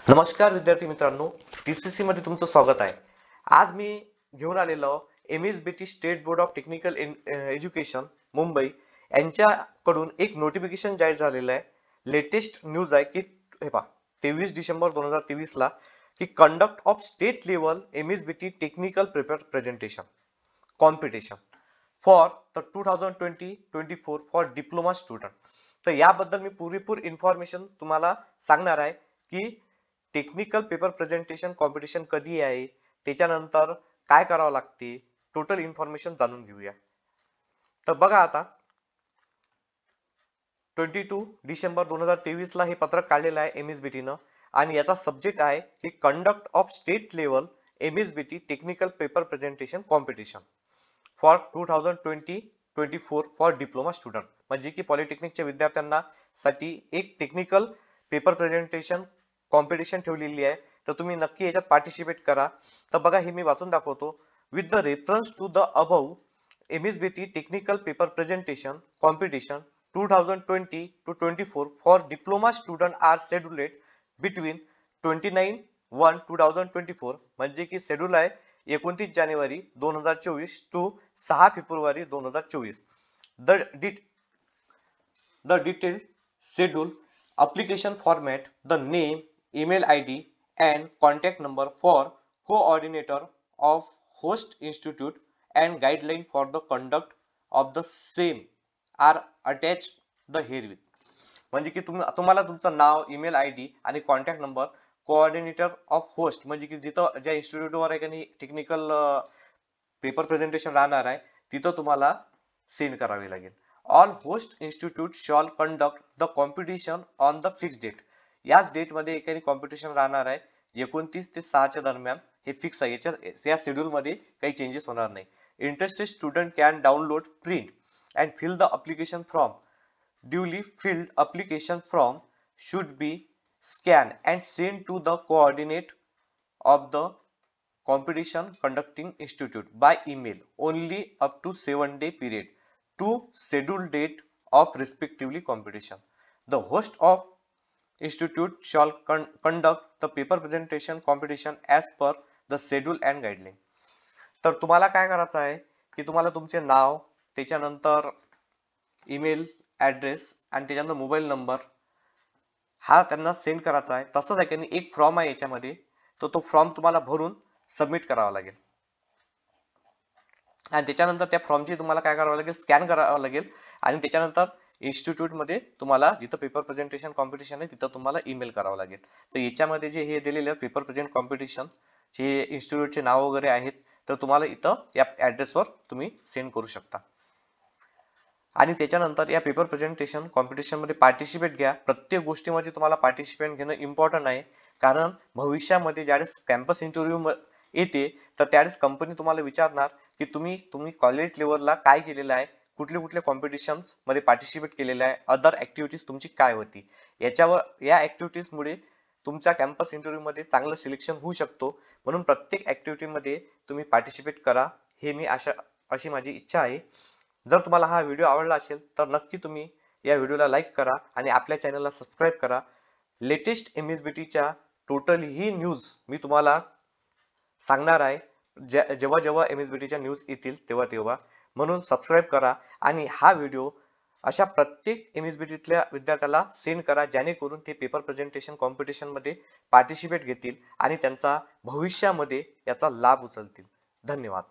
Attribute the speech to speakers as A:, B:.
A: नमस्कार विद्यार्थी मित्रांनो, TCC मध्ये तुमचं स्वागत आहे। आज मी घेऊन आलेलो MSBT state board of technical education Mumbai यांच्याकडून एक नोटिफिकेशन जाहीर झालेलं आहे। लेटेस्ट न्यूज आहे की हे पहा 23 डिसेंबर 2023 ला की conduct of state level MSBT technical paper presentation competition for the 2020-24 for diploma student. तर याबद्दल मी पुरेपूर इन्फॉर्मेशन तुम्हाला सांगणार आहे की टेक्निकल पेपर प्रेझेंटेशन कॉम्पिटिशन कधी आहे, त्याच्यानंतर काय करावं लागते, टोटल इन्फॉर्मेशन जाणून घेऊया। तर बघा आता 22 डिसेंबर 2023 ला हे पत्रक काढलेलं आहे MSBT न आणि याचा सब्जेक्ट आहे की conduct of state level MSBT technical paper presentation competition for 2020-24 for diploma student. म्हणजे की पॉलिटेक्निकच्या विद्यार्थ्यांना साठी एक टेक्निकल पेपर प्रेझेंटेशन कॉम्पिटिशन ठेवलेली आहे। तर तुम्ही नक्की याच्यात पार्टिसिपेट करा। तर बघा हे मी वाचून दाखवतो। With the reference to the above MSBT technical paper presentation competition 2020-24 for diploma student are scheduled between 29/1/2024 म्हणजे की शेड्यूल आहे 29 जानेवारी 2024 टू 6 फेब्रुवारी 2024। The detailed schedule, application format, the name, email ID and contact number for coordinator of host institute and guideline for the conduct of the same are attached the herewith। म्हणजे की तुम्हाला तुमचं नाव, email ID आणि contact number coordinator of host म्हणजे की जिथं ज्या इन्स्टिट्यूटवर आहे की टेक्निकल पेपर प्रेझेंटेशन राहणार आहे तिथं तुम्हाला सेंड करावे लागेल। All host institute shall conduct the competition on the fixed date. याच डेट मध्ये एखादी कॉम्पिटिशन राहणार आहे 29 ते 6 च्या दरम्यान। हे फिक्स आहे, या शेड्यूल मध्ये काही चेंजेस होणार नाही। Interested student can download, print and fill the application form. Duly filled application form should be scan and send to the coordinate of the competition conducting institute by email only up to 7-day period to schedule date of respectively competition। The host of institute shall conduct the paper presentation competition as per the schedule and guideline। तर तुम्हाला काय करायचं आहे की तुम्हाला तुमचे नाव, त्याच्यानंतर email address आणि त्याच्यानंतर मोबाईल नंबर हा त्यांना सेंड करायचा आहे। तसंच आहे की एक फॉर्म आहे याच्यामध्ये, तो फॉर्म तुम्हाला भरून सबमिट करावा लागेल आणि त्याच्यानंतर त्या फॉर्मची तुम्हाला काय करावं लागेल, स्कॅन करावं लागेल आणि त्याच्यानंतर इन्स्टिट्यूट मध्ये तुम्हाला जिथं पेपर प्रेझेंटेशन कॉम्पिटिशन आहे तिथं तुम्हाला ईमेल करावं लागेल। तर याच्यामध्ये जे हे दिलेलं पेपर प्रेझेंट कॉम्पिटिशन जे इन्स्टिट्यूटचे नाव वगैरे आहेत तर तुम्हाला इथं या ऍड्रेसवर तुम्ही सेंड करू शकता आणि त्याच्यानंतर या पेपर प्रेझेंटेशन कॉम्पिटिशन मध्ये पार्टिसिपेट घ्या। प्रत्येक गोष्टीमध्ये तुम्हाला पार्टिसिपेट घेणं इम्पॉर्टंट आहे, कारण भविष्यामध्ये ज्यावेळेस कॅम्पस इंटरव्ह्यू येते तर त्यावेळेस कंपनी तुम्हाला विचारणार की तुम्ही कॉलेज लेवलला काय केलेलं आहे, कुठले कुठले कॉम्पिटिशन्स मध्ये पार्टिसिपेट केलेलं आहे, अदर ऍक्टिव्हिटीज तुमची काय होती। या ऍक्टिव्हिटीज मुळे तुमच्या कॅम्पस इंटरव्ह्यू मध्ये चांगलं सिलेक्शन होऊ शकतो। म्हणून प्रत्येक ऍक्टिव्हिटी मध्ये तुम्ही पार्टिसिपेट करा, हे मी अशी माझी इच्छा आहे। जर तुम्हाला हा व्हिडिओ आवडला असेल तर नक्की तुम्ही या व्हिडिओला लाईक करा आणि आपल्या चॅनलला सबस्क्राईब करा। लेटेस्ट MSBTच्या टोटल ही न्यूज मी तुम्हाला सांगणार आहे जेव्हा MSBTच्या न्यूज येतील तेव्हा म्हणून सबस्क्राईब करा आणि हा व्हिडिओ अशा प्रत्येक MSBTतल्या विद्यार्थ्याला सेंड करा, जेणेकरून ते पेपर प्रेझेंटेशन कॉम्पिटिशन मध्ये पार्टिसिपेट घेतील आणि त्यांचा भविष्यामध्ये याचा लाभ उचलतील। धन्यवाद।